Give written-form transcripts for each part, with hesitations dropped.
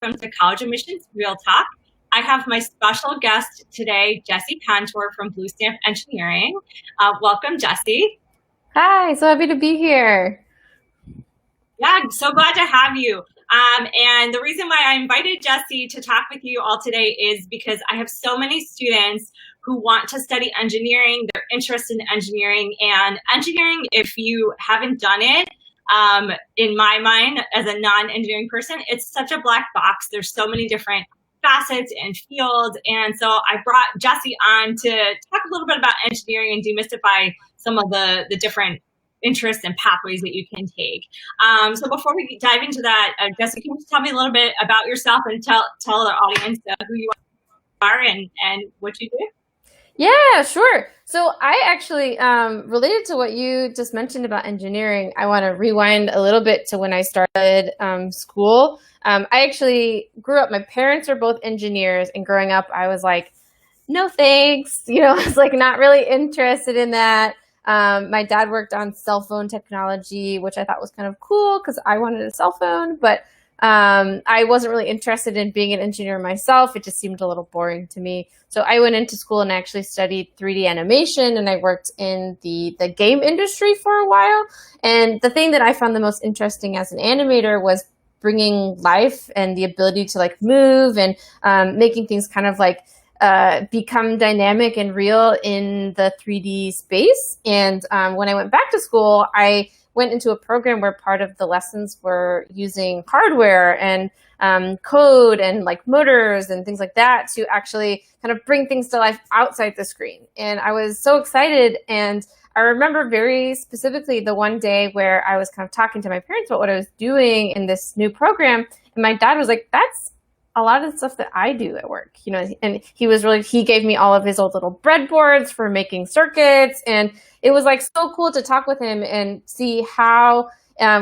welcome to College Admissions Real Talk. I have my special guest today, Jessie Contour from Blue Stamp Engineering. Welcome, Jessie. Hi, so happy to be here. Yeah, I'm so glad to have you. And the reason why I invited Jessie to talk with you all today is because I have so many students who want to study engineering. They're interested in engineering, and engineering, if you haven't done it, in my mind, as a non-engineering person, it's such a black box. There's so many different facets and fields. And so I brought Jessie on to talk a little bit about engineering and demystify some of the different interests and pathways that you can take. So before we dive into that, Jessie, can you tell me a little bit about yourself and tell the audience who you are and what you do? Yeah, sure. So I actually, related to what you just mentioned about engineering, I want to rewind a little bit to when I started school. I actually grew up, my parents were both engineers, and growing up, I was like, no thanks. I was like not really interested in that. My dad worked on cell phone technology, which I thought was kind of cool because I wanted a cell phone, but I wasn't really interested in being an engineer myself. It just seemed a little boring to me. So I went into school and actually studied 3D animation, and I worked in the game industry for a while. And the thing that I found the most interesting as an animator was bringing life and the ability to like move and making things kind of like become dynamic and real in the 3D space. And when I went back to school, I went into a program where part of the lessons were using hardware and code and like motors and things like that to actually kind of bring things to life outside the screen. And I was so excited. And I remember very specifically the one day where I was kind of talking to my parents about what I was doing in this new program. And my dad was like, that's a lot of the stuff that I do at work, and he gave me all of his old little breadboards for making circuits. And it was like so cool to talk with him and see how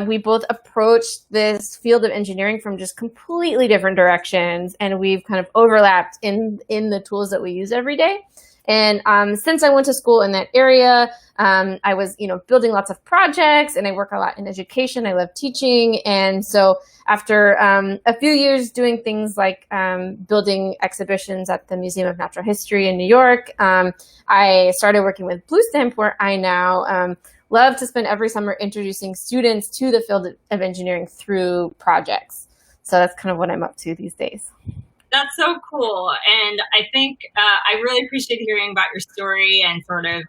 we both approached this field of engineering from just completely different directions. And we've kind of overlapped in the tools that we use every day. And since I went to school in that area, I was, building lots of projects, and I work a lot in education. I love teaching. And so after a few years doing things like building exhibitions at the Museum of Natural History in New York, I started working with Blue Stamp, where I now love to spend every summer introducing students to the field of engineering through projects. So that's kind of what I'm up to these days. That's so cool. And I think I really appreciate hearing about your story and sort of,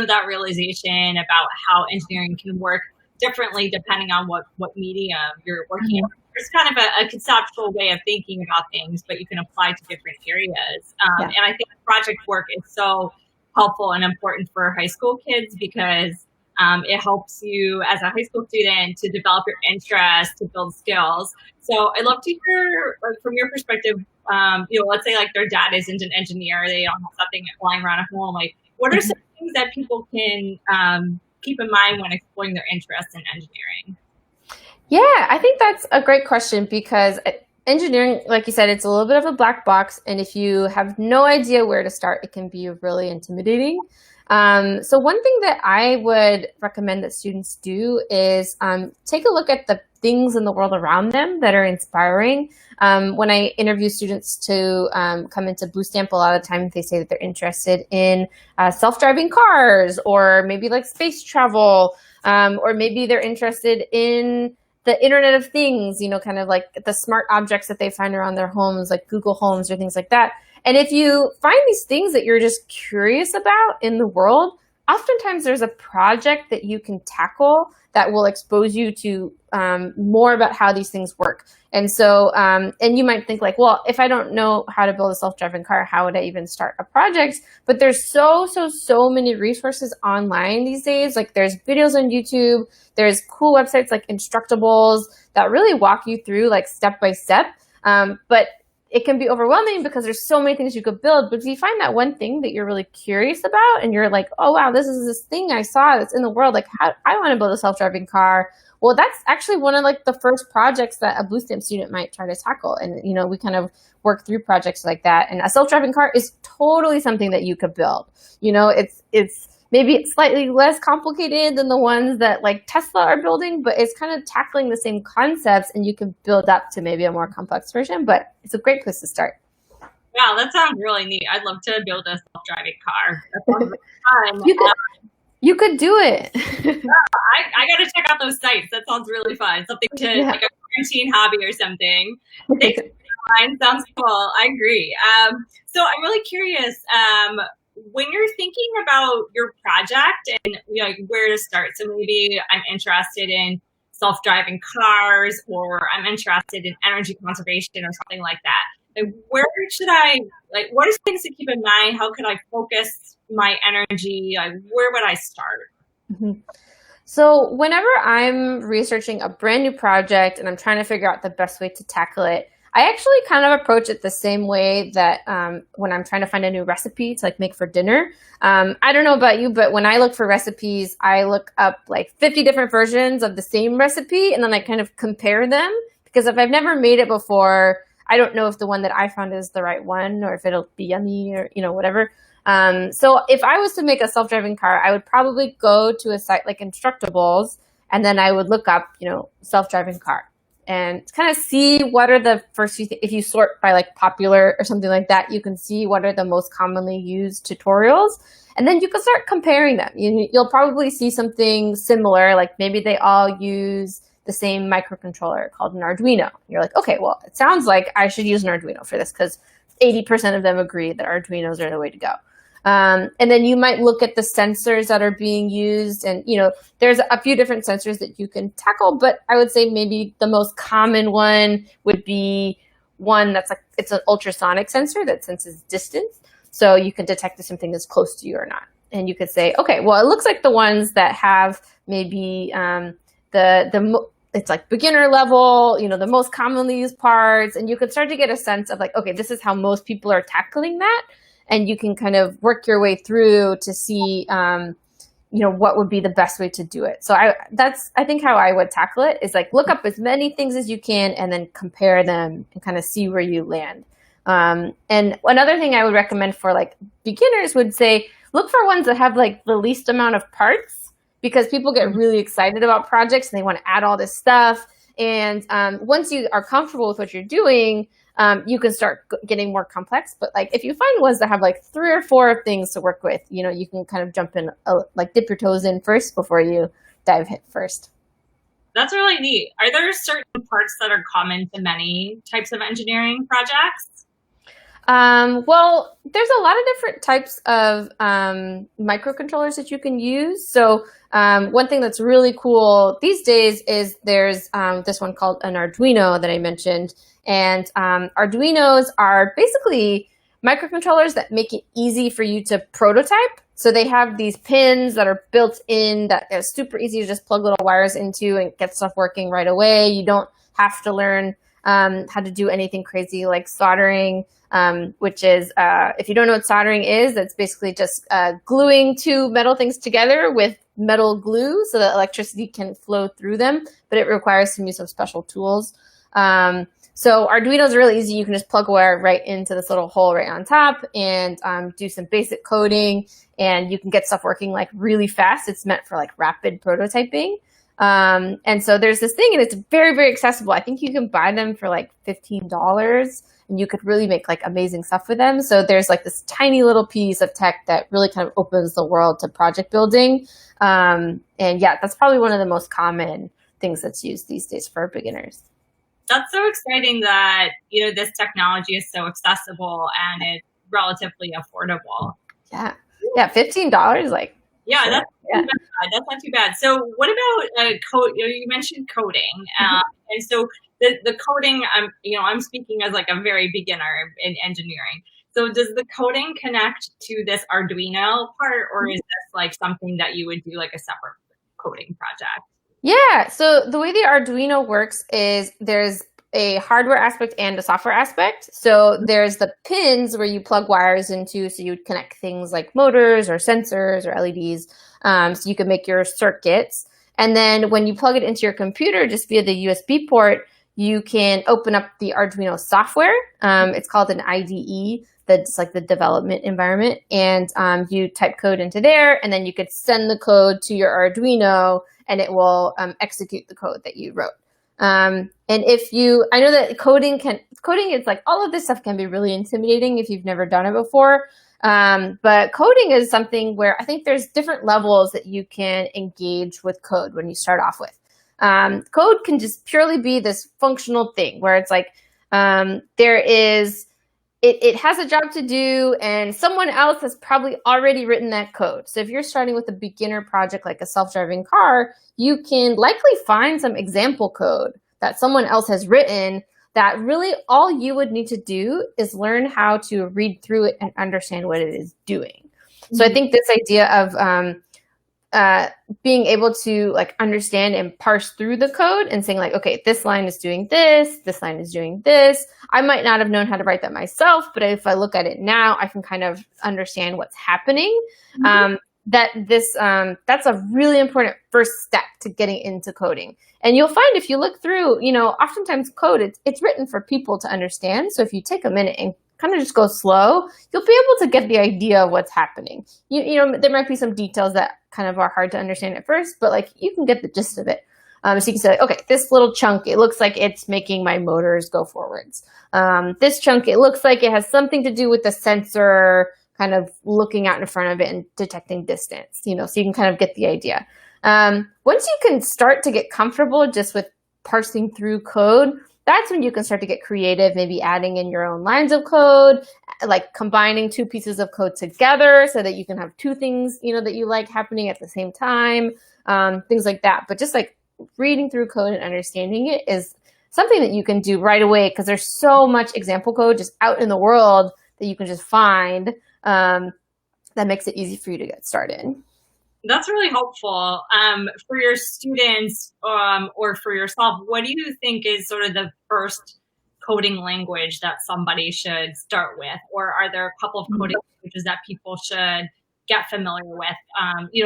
that realization about how engineering can work differently depending on what medium you're working in. There's kind of a conceptual way of thinking about things, but you can apply to different areas. Yeah. And I think project work is so helpful and important for high school kids because it helps you as a high school student to develop your interest, to build skills. So I'd love to hear, like, from your perspective, let's say like their dad isn't an engineer, they don't have something lying around at home. Like, what are some things that people can keep in mind when exploring their interest in engineering? Yeah, I think that's a great question because engineering, like you said, it's a little bit of a black box. And if you have no idea where to start, it can be really intimidating. So one thing that I would recommend that students do is take a look at the things in the world around them that are inspiring. When I interview students to come into Blue Stamp, a lot of times they say that they're interested in self-driving cars, or maybe like space travel, or maybe they're interested in the Internet of Things, kind of like the smart objects that they find around their homes, like Google Homes or things like that. And if you find these things that you're just curious about in the world, oftentimes there's a project that you can tackle that will expose you to more about how these things work. And so, and you might think like, well, if I don't know how to build a self-driving car, how would I even start a project? But there's so many resources online these days. Like there's videos on YouTube, there's cool websites like Instructables that really walk you through like step by step. But it can be overwhelming because there's so many things you could build. But if you find that one thing that you're really curious about and you're like, oh, wow, this is this thing I saw that's in the world. Like, how I want to build a self-driving car. Well, that's actually one of like the first projects that a Blue Stamp student might try to tackle. And, we kind of work through projects like that. And a self-driving car is totally something that you could build. It's maybe it's slightly less complicated than the ones that like Tesla are building, but it's kind of tackling the same concepts, and you can build up to maybe a more complex version, but it's a great place to start. Wow, that sounds really neat. I'd love to build a self-driving car. That sounds really fun. You could do it. I got to check out those sites. That sounds really fun. Something to like a quarantine hobby or something. Thanks. Sounds cool. I agree. So I'm really curious. When you're thinking about your project and like where to start, so maybe I'm interested in self-driving cars, or I'm interested in energy conservation or something like that. Like, where should I, like, what are things to keep in mind? How could I focus my energy? Like, where would I start? Mm-hmm. So whenever I'm researching a brand new project and I'm trying to figure out the best way to tackle it, I actually kind of approach it the same way that when I'm trying to find a new recipe to like make for dinner. I don't know about you, but when I look for recipes, I look up like 50 different versions of the same recipe, and then I kind of compare them, because if I've never made it before, I don't know if the one that I found is the right one, or if it'll be yummy, or whatever. So if I was to make a self-driving car, I would probably go to a site like Instructables, and then I would look up, self-driving car, and kind of see what are the first few if you sort by like popular or something like that, you can see what are the most commonly used tutorials, and then you can start comparing them. You'll probably see something similar, like maybe they all use the same microcontroller called an Arduino. You're like, okay, well, it sounds like I should use an Arduino for this, because 80% of them agree that Arduinos are the way to go. And then you might look at the sensors that are being used, and there's a few different sensors that you can tackle, but I would say maybe the most common one would be one that's like, it's an ultrasonic sensor that senses distance, so you can detect if something is close to you or not. And you could say, okay, well, it looks like the ones that have maybe it's like beginner level, the most commonly used parts, and you can start to get a sense of like, okay, this is how most people are tackling that. And you can kind of work your way through to see, what would be the best way to do it. So that's, I think, how I would tackle it, is like look up as many things as you can and then compare them and kind of see where you land. And another thing I would recommend for like beginners would say, look for ones that have like the least amount of parts, because people get really excited about projects and they want to add all this stuff. And once you are comfortable with what you're doing, you can start getting more complex. But like if you find ones that have like 3 or 4 things to work with, you can kind of jump in, like dip your toes in first before you dive head first. That's really neat. Are there certain parts that are common to many types of engineering projects? Well, there's a lot of different types of microcontrollers that you can use. So one thing that's really cool these days is there's this one called an Arduino that I mentioned. And Arduinos are basically microcontrollers that make it easy for you to prototype. So they have these pins that are built in that are super easy to just plug little wires into and get stuff working right away. You don't have to learn how to do anything crazy like soldering, which is, if you don't know what soldering is, that's basically just gluing 2 metal things together with metal glue so that electricity can flow through them, but it requires some use of special tools. So Arduino is really easy. You can just plug a wire right into this little hole right on top and do some basic coding, and you can get stuff working like really fast. It's meant for like rapid prototyping. And so there's this thing, and it's very, very accessible. I think you can buy them for like $15, and you could really make like amazing stuff with them. So there's like this tiny little piece of tech that really kind of opens the world to project building. And yeah, that's probably one of the most common things that's used these days for beginners. That's so exciting that, this technology is so accessible and it's relatively affordable. Yeah. Yeah. $15, like. Yeah, sure. That's not too bad. So what about code? You mentioned coding. And so the coding, I'm speaking as like a very beginner in engineering. So does the coding connect to this Arduino part, or is this like something that you would do like a separate coding project? Yeah, so the way the Arduino works is there's a hardware aspect and a software aspect. So there's the pins where you plug wires into, so you'd connect things like motors or sensors or LEDs, so you can make your circuits. And then when you plug it into your computer just via the USB port, you can open up the Arduino software. It's called an IDE. That's like the development environment. And you type code into there, and then you could send the code to your Arduino, and it will execute the code that you wrote. And I know that coding is like, all of this stuff can be really intimidating if you've never done it before. But coding is something where I think there's different levels that you can engage with code when you start off with. Code can just purely be this functional thing where it's like, it has a job to do, and someone else has probably already written that code. So if you're starting with a beginner project like a self-driving car, you can likely find some example code that someone else has written that really all you would need to do is learn how to read through it and understand what it is doing. So I think this idea of being able to like understand and parse through the code and saying like, okay, this line is doing this line is doing this. I might not have known how to write that myself, but if I look at it now, I can kind of understand what's happening. That's a really important first step to getting into coding. And you'll find if you look through, oftentimes code, it's written for people to understand. So if you take a minute and kind of just go slow, you'll be able to get the idea of what's happening. There might be some details that kind of are hard to understand at first, but like you can get the gist of it. So you can say, okay, this little chunk, it looks like it's making my motors go forwards. This chunk, it looks like it has something to do with the sensor kind of looking out in front of it and detecting distance, so you can kind of get the idea. Once you can start to get comfortable just with parsing through code, that's when you can start to get creative, maybe adding in your own lines of code, like combining two pieces of code together so that you can have two things, that you like happening at the same time, things like that. But just like reading through code and understanding it is something that you can do right away because there's so much example code just out in the world that you can just find that makes it easy for you to get started. That's really helpful. For your students or for yourself, what do you think is sort of the first coding language that somebody should start with? Or are there a couple of coding languages that people should get familiar with?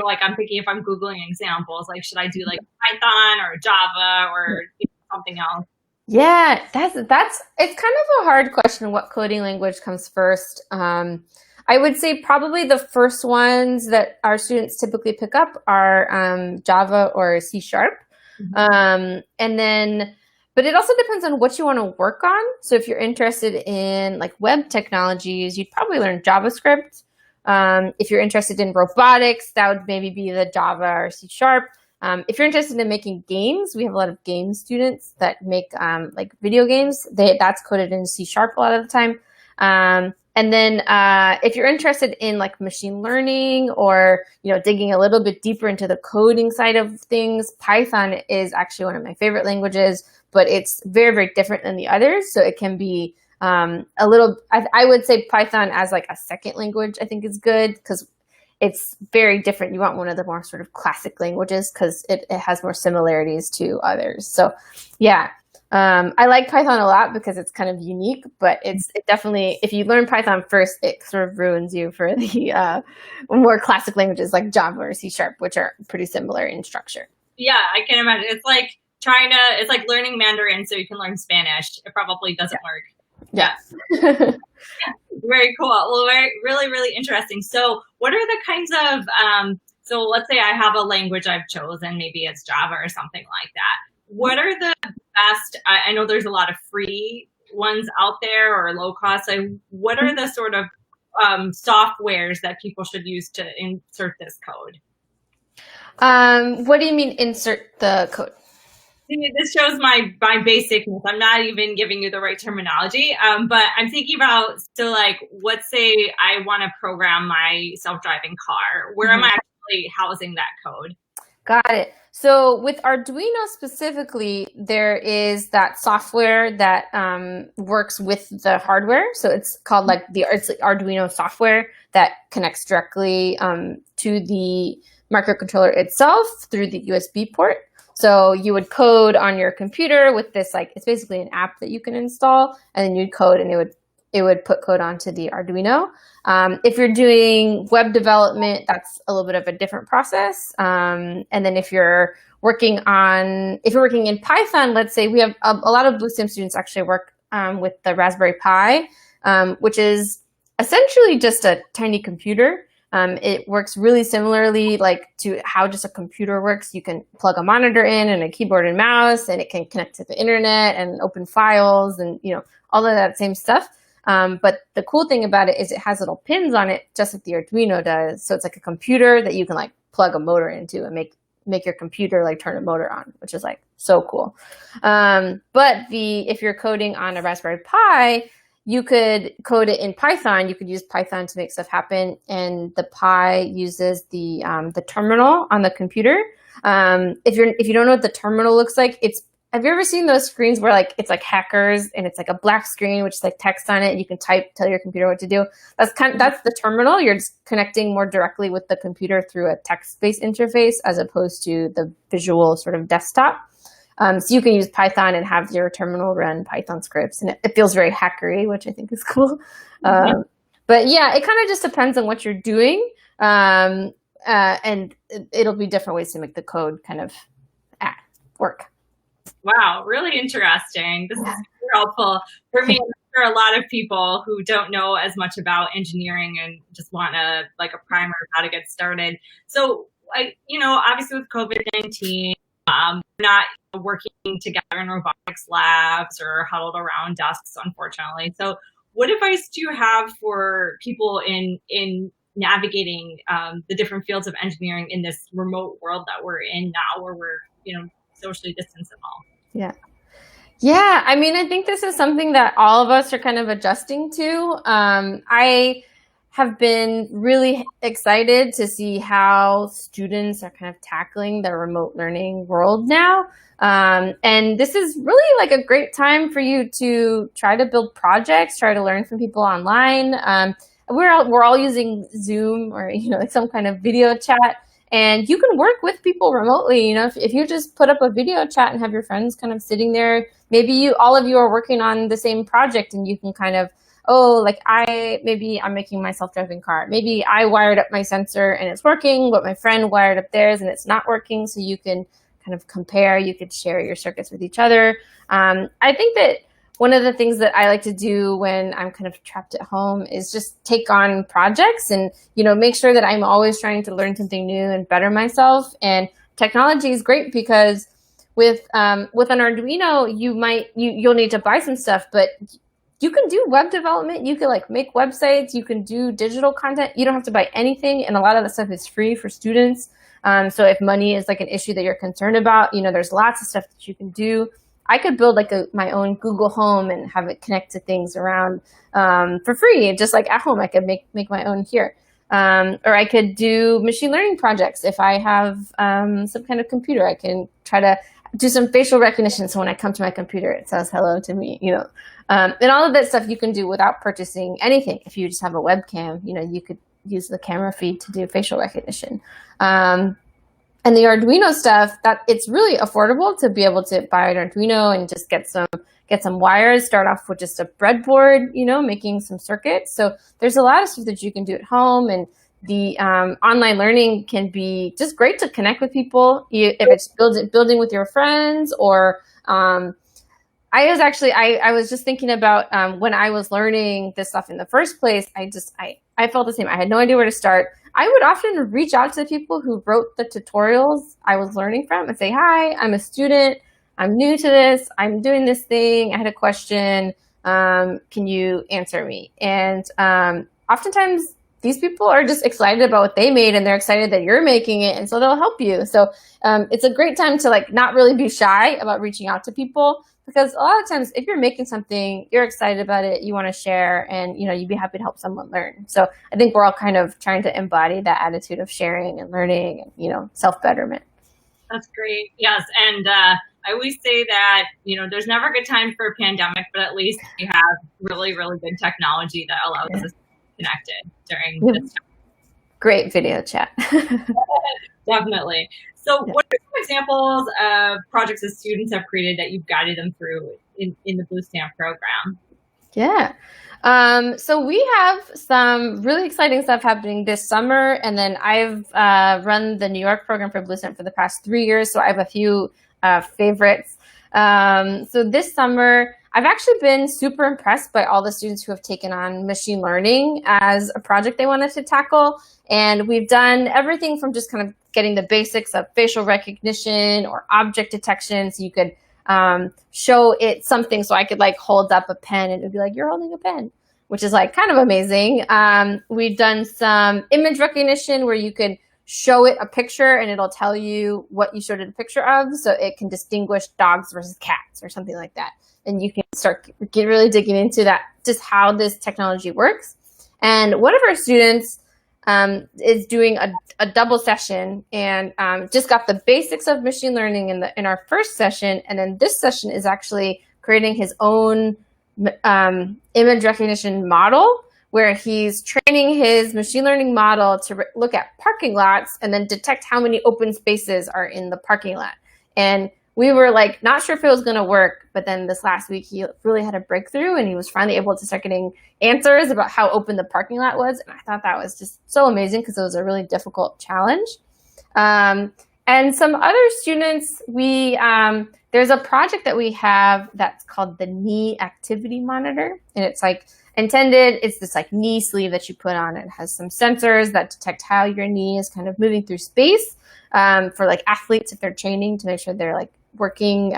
Like I'm thinking if I'm Googling examples, like should I do like Python or Java or something else? Yeah, it's kind of a hard question. What coding language comes first? I would say probably the first ones that our students typically pick up are Java or C#. But it also depends on what you want to work on. So if you're interested in like web technologies, you'd probably learn JavaScript. If you're interested in robotics, that would maybe be the Java or C#. If you're interested in making games, we have a lot of game students that make like video games. That's coded in C# a lot of the time. And then if you're interested in like machine learning or, digging a little bit deeper into the coding side of things, Python is actually one of my favorite languages, but it's very, very different than the others. So it can be I would say Python as like a second language, I think is good because it's very different. You want one of the more sort of classic languages because it has more similarities to others. So yeah. I like Python a lot because it's kind of unique, but it definitely, if you learn Python first, it sort of ruins you for the more classic languages like Java or C#, which are pretty similar in structure. Yeah, I can imagine. It's like learning Mandarin so you can learn Spanish. It probably doesn't work. Yeah. Very cool. Well, really, really interesting. So what are the kinds of, so let's say I have a language I've chosen, maybe it's Java or something like that. What are the best, I know there's a lot of free ones out there or low cost. So what are the sort of softwares that people should use to insert this code? What do you mean insert the code? This shows my basicness. I'm not even giving you the right terminology, but I'm thinking about, so like, let's say I want to program my self-driving car. Where am I actually housing that code? Got it. So with Arduino specifically, there is that software that works with the hardware. So it's called it's Arduino software that connects directly to the microcontroller itself through the USB port. So you would code on your computer with this, it's basically an app that you can install, and then you'd code and it would put code onto the Arduino. If you're doing web development, that's a little bit of a different process. And then if you're working on, if you're working in Python, let's say we have a lot of Bluestem students actually work with the Raspberry Pi, which is essentially just a tiny computer. It works really similarly like to how just a computer works. You can plug a monitor in and a keyboard and mouse, and it can connect to the internet and open files and, you know, all of that same stuff. But the cool thing about it is it has little pins on it, just like the Arduino does. So it's like a computer that you can like plug a motor into and make your computer like turn a motor on, which is like so cool. But if you're coding on a Raspberry Pi, you could code it in Python. You could use Python to make stuff happen, and the Pi uses the terminal on the computer. If you don't know what the terminal looks like, have you ever seen those screens where like it's like hackers and it's like a black screen which is like text on it and you can tell your computer what to do? That's the terminal. You're just connecting more directly with the computer through a text-based interface as opposed to the visual sort of desktop. So you can use Python and have your terminal run Python scripts, and it feels very hackery, which I think is cool. But yeah, it kind of just depends on what you're doing, and it'll be different ways to make the code kind of work. Wow, really interesting. This is super helpful for me and for a lot of people who don't know as much about engineering and just want a primer of how to get started. So, obviously with COVID-19, we're not working together in robotics labs or huddled around desks, unfortunately. So what advice do you have for people in navigating the different fields of engineering in this remote world that we're in now, where we're, socially distanced and all? Yeah. I mean, I think this is something that all of us are kind of adjusting to. I have been really excited to see how students are kind of tackling the remote learning world now. And this is really like a great time for you to try to build projects, try to learn from people online. We're all using Zoom or, like some kind of video chat. And you can work with people remotely. If you just put up a video chat and have your friends kind of sitting there, maybe all of you are working on the same project, and you can kind of, maybe I'm making my self-driving car. Maybe I wired up my sensor and it's working, but my friend wired up theirs and it's not working. So you can kind of compare, you could share your circuits with each other. I think that one of the things that I like to do when I'm kind of trapped at home is just take on projects and, make sure that I'm always trying to learn something new and better myself. And technology is great because with an Arduino, you'll need to buy some stuff, but you can do web development. You can make websites. You can do digital content. You don't have to buy anything. And a lot of the stuff is free for students. So if money is an issue that you're concerned about, there's lots of stuff that you can do. I could build my own Google Home and have it connect to things around for free. Just like at home, I could make my own here. Or I could do machine learning projects. If I have some kind of computer, I can try to do some facial recognition. So when I come to my computer, it says hello to me, and all of that stuff you can do without purchasing anything. If you just have a webcam, you could use the camera feed to do facial recognition. And the Arduino stuff, that it's really affordable to be able to buy an Arduino and just get some wires, start off with just a breadboard, making some circuits. So there's a lot of stuff that you can do at home, and the online learning can be just great to connect with people. If it's building with your friends, or I was just thinking about when I was learning this stuff in the first place, I felt the same. I had no idea where to start. I would often reach out to the people who wrote the tutorials I was learning from and say, hi, I'm a student. I'm new to this. I'm doing this thing. I had a question. Can you answer me? And oftentimes these people are just excited about what they made, and they're excited that you're making it. And so they'll help you. So it's a great time to not really be shy about reaching out to people, because a lot of times if you're making something, you're excited about it, you want to share, and you'd be happy to help someone learn. So I think we're all kind of trying to embody that attitude of sharing and learning and, self-betterment. That's great. Yes. And I always say that, there's never a good time for a pandemic, but at least we have really, really good technology that allows us to be connected during this time. Great video chat. Definitely. So what are some examples of projects that students have created that you've guided them through in the Bluestamp program? Yeah. So we have some really exciting stuff happening this summer, and then I've run the New York program for Bluestamp for the past 3 years, so I have a few favorites. So this summer, I've actually been super impressed by all the students who have taken on machine learning as a project they wanted to tackle, and we've done everything from just kind of getting the basics of facial recognition or object detection, so you could show it something, so I could like hold up a pen and it would be like, you're holding a pen, which is like kind of amazing. We've done some image recognition where you could show it a picture and it'll tell you what you showed it a picture of, so it can distinguish dogs versus cats or something like that. And you can start really digging into that, just how this technology works. And one of our students is doing a double session and just got the basics of machine learning in our first session. And then this session is actually creating his own image recognition model, where he's training his machine learning model to look at parking lots and then detect how many open spaces are in the parking lot. And we were like not sure if it was going to work, but then this last week he really had a breakthrough and he was finally able to start getting answers about how open the parking lot was. And I thought that was just so amazing because it was a really difficult challenge. And some other students, there's a project that we have that's called the knee activity monitor, and it's like it's this like knee sleeve that you put on. It has some sensors that detect how your knee is kind of moving through space for like athletes if they're training to make sure they're like working,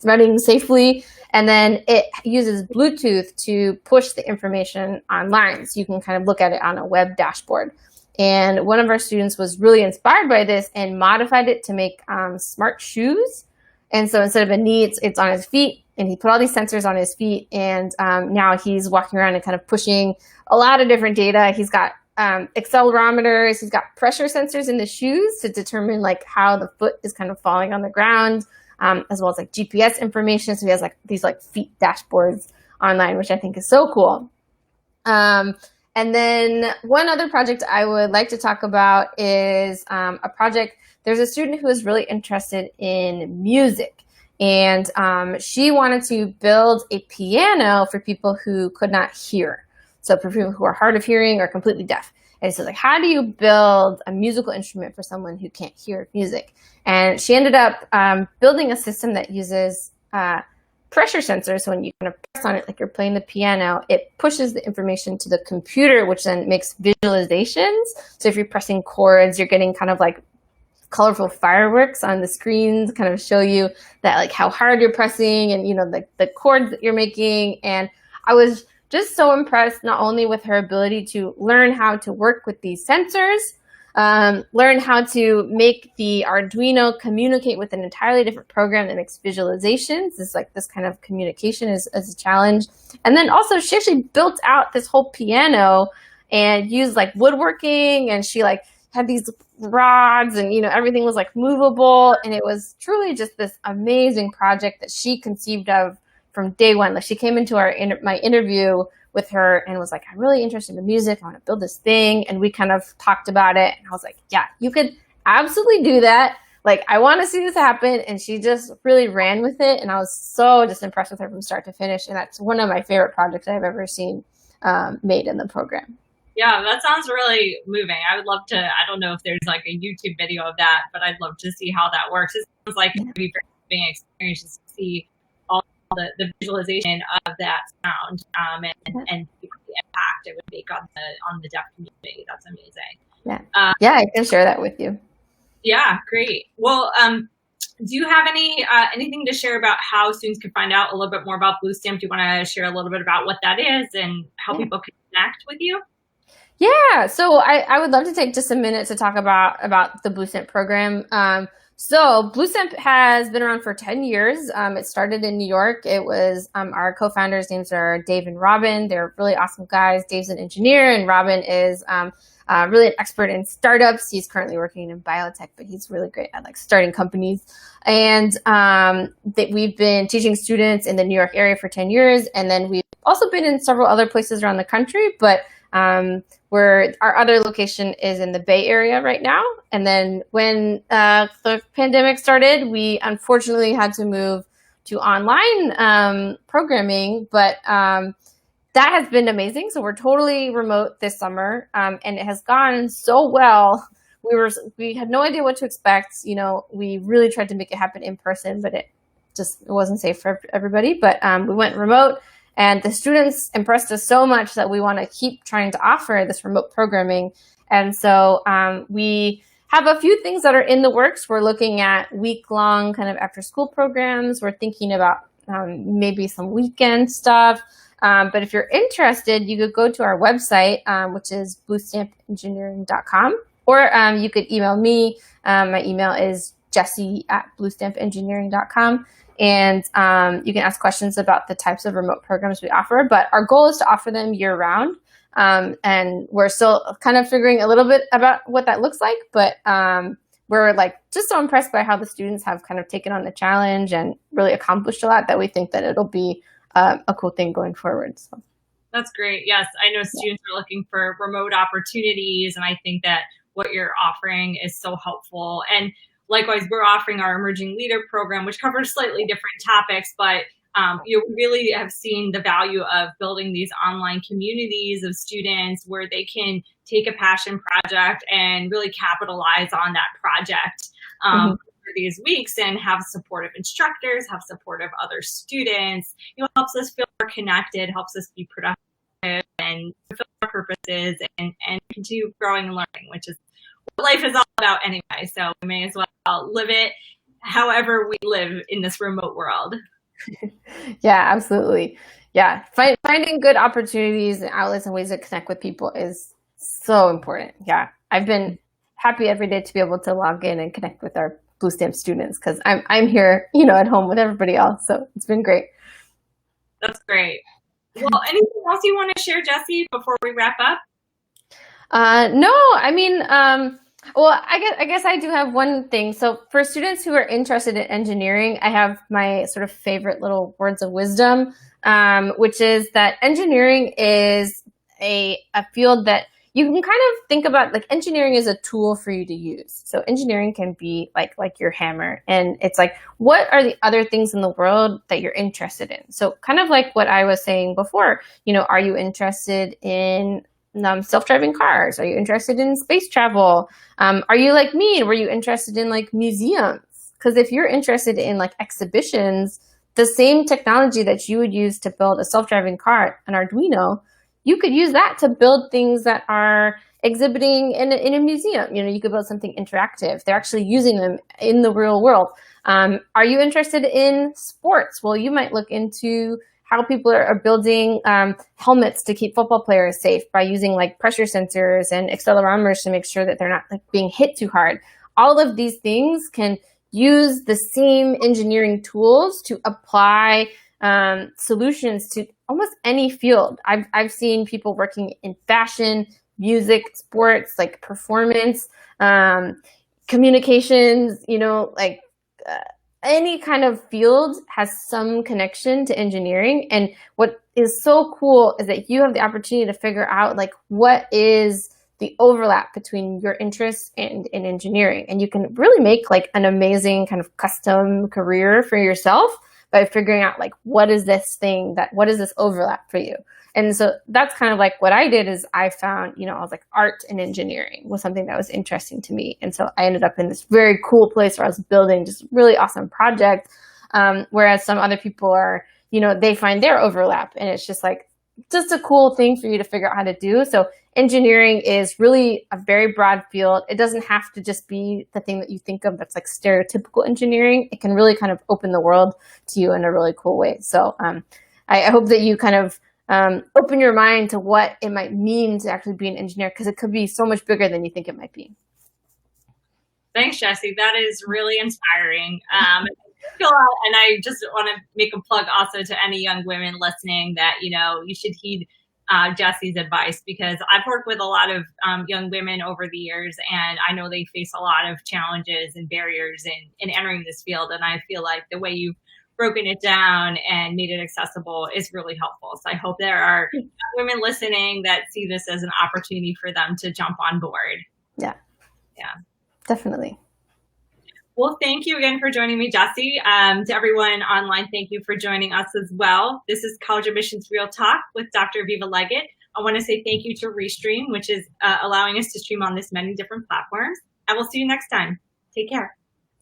running safely. And then it uses Bluetooth to push the information online, so you can kind of look at it on a web dashboard. And one of our students was really inspired by this and modified it to make smart shoes. And so instead of a knee, it's on his feet, and he put all these sensors on his feet. And now he's walking around and kind of pushing a lot of different data. He's got accelerometers, he's got pressure sensors in the shoes to determine like how the foot is kind of falling on the ground, as well as like GPS information. So he has like these like feet dashboards online, which I think is so cool. And then one other project I would like to talk about is a project. There's a student who is really interested in music, and she wanted to build a piano for people who could not hear. So for people who are hard of hearing or completely deaf. And so like, how do you build a musical instrument for someone who can't hear music? And she ended up building a system that uses pressure sensors. So when you kind of press on it, like you're playing the piano, it pushes the information to the computer, which then makes visualizations. So if you're pressing chords, you're getting kind of like colorful fireworks on the screens, kind of show you that like how hard you're pressing and, you know, the chords that you're making. And I was just so impressed not only with her ability to learn how to work with these sensors, learn how to make the Arduino communicate with an entirely different program that makes visualizations. This kind of communication is a challenge. And then also she actually built out this whole piano and used like woodworking, and she like had these rods and, you know, everything was like movable. And it was truly just this amazing project that she conceived of from day one. Like she came into my interview with her and was like, I'm really interested in music. I want to build this thing. And we kind of talked about it. And I was like, yeah, you could absolutely do that. Like, I want to see this happen. And she just really ran with it. And I was so just impressed with her from start to finish. And that's one of my favorite projects I've ever seen made in the program. Yeah, that sounds really moving. I would love to, I don't know if there's like a YouTube video of that, but I'd love to see how that works. It sounds like it would be very moving experience to see all the visualization of that sound and the impact it would make on the deaf community. That's amazing. Yeah, yeah, I can share that with you. Yeah, great. Well, do you have anything to share about how students can find out a little bit more about Bluestamp? Do you want to share a little bit about what that is and how people can connect with you? Yeah, so I would love to take just a minute to talk about the Bluestamp program. So Bluestamp has been around for 10 years. It started in New York. It was our co-founders' names are Dave and Robin. They're really awesome guys. Dave's an engineer, and Robin is really an expert in startups. He's currently working in biotech, but he's really great at like starting companies. And we've been teaching students in the New York area for 10 years, and then we've also been in several other places around the country, but where our other location is in the Bay Area right now. And then when the pandemic started, we unfortunately had to move to online programming. But that has been amazing. So we're totally remote this summer, and it has gone so well. We had no idea what to expect. We really tried to make it happen in person, but it wasn't safe for everybody. But we went remote, and the students impressed us so much that we want to keep trying to offer this remote programming. And so we have a few things that are in the works. We're looking at week-long kind of after-school programs. We're thinking about maybe some weekend stuff. But if you're interested, you could go to our website, which is bluestampengineering.com, or you could email me. My email is jessie@bluestampengineering.com. And you can ask questions about the types of remote programs we offer. But our goal is to offer them year-round. And we're still kind of figuring a little bit about what that looks like. But we're just so impressed by how the students have kind of taken on the challenge and really accomplished a lot that we think that it'll be a cool thing going forward. So. That's great. Yes, I know students are looking for remote opportunities, and I think that what you're offering is so helpful. And likewise, we're offering our Emerging Leader program, which covers slightly different topics, but you really have seen the value of building these online communities of students where they can take a passion project and really capitalize on that project for these weeks and have supportive instructors, have supportive other students. Helps us feel more connected, helps us be productive and fulfill our purposes and continue growing and learning, which is what life is all about anyway. So we may as well live it however we live in this remote world. Yeah, absolutely. Yeah. Finding good opportunities and outlets and ways to connect with people is so important. Yeah. I've been happy every day to be able to log in and connect with our Blue Stamp students because I'm here, at home with everybody else. So it's been great. That's great. Well, anything else you want to share, Jessie, before we wrap up? No, I mean, well, I guess I do have one thing. So for students who are interested in engineering, I have my sort of favorite little words of wisdom, which is that engineering is a field that you can kind of think about, engineering is a tool for you to use. So engineering can be like your hammer, and it's what are the other things in the world that you're interested in? So kind of like what I was saying before, are you interested in self-driving cars? Are you interested in space travel? Are you like me? Were you interested in museums? Because if you're interested in exhibitions, the same technology that you would use to build a self-driving car, an Arduino, you could use that to build things that are exhibiting in a museum. You could build something interactive. They're actually using them in the real world. Are you interested in sports? Well, you might look into how people are building helmets to keep football players safe by using pressure sensors and accelerometers to make sure that they're not being hit too hard. All of these things can use the same engineering tools to apply solutions to almost any field. I've seen people working in fashion, music, sports, performance, communications, any kind of field has some connection to engineering. And what is so cool is that you have the opportunity to figure out what is the overlap between your interests and in engineering. And you can really make an amazing kind of custom career for yourself by figuring out what is this overlap for you. And so that's kind of what I did is I found, I was art and engineering was something that was interesting to me. And so I ended up in this very cool place where I was building just really awesome projects. Whereas some other people are, they find their overlap, and it's just just a cool thing for you to figure out how to do. So engineering is really a very broad field. It doesn't have to just be the thing that you think of that's stereotypical engineering. It can really kind of open the world to you in a really cool way. So I hope that you kind of open your mind to what it might mean to actually be an engineer, because it could be so much bigger than you think it might be. Thanks, Jessie. That is really inspiring. And I just want to make a plug also to any young women listening that, you should heed Jessie's advice, because I've worked with a lot of young women over the years, and I know they face a lot of challenges and barriers in entering this field. And I feel like the way you've broken it down and made it accessible is really helpful. So I hope there are women listening that see this as an opportunity for them to jump on board. Yeah. Yeah. Definitely. Well, thank you again for joining me, Jessie. To everyone online, thank you for joining us as well. This is College Admissions Real Talk with Dr. Viva Leggett. I want to say thank you to Restream, which is allowing us to stream on this many different platforms. I will see you next time. Take care.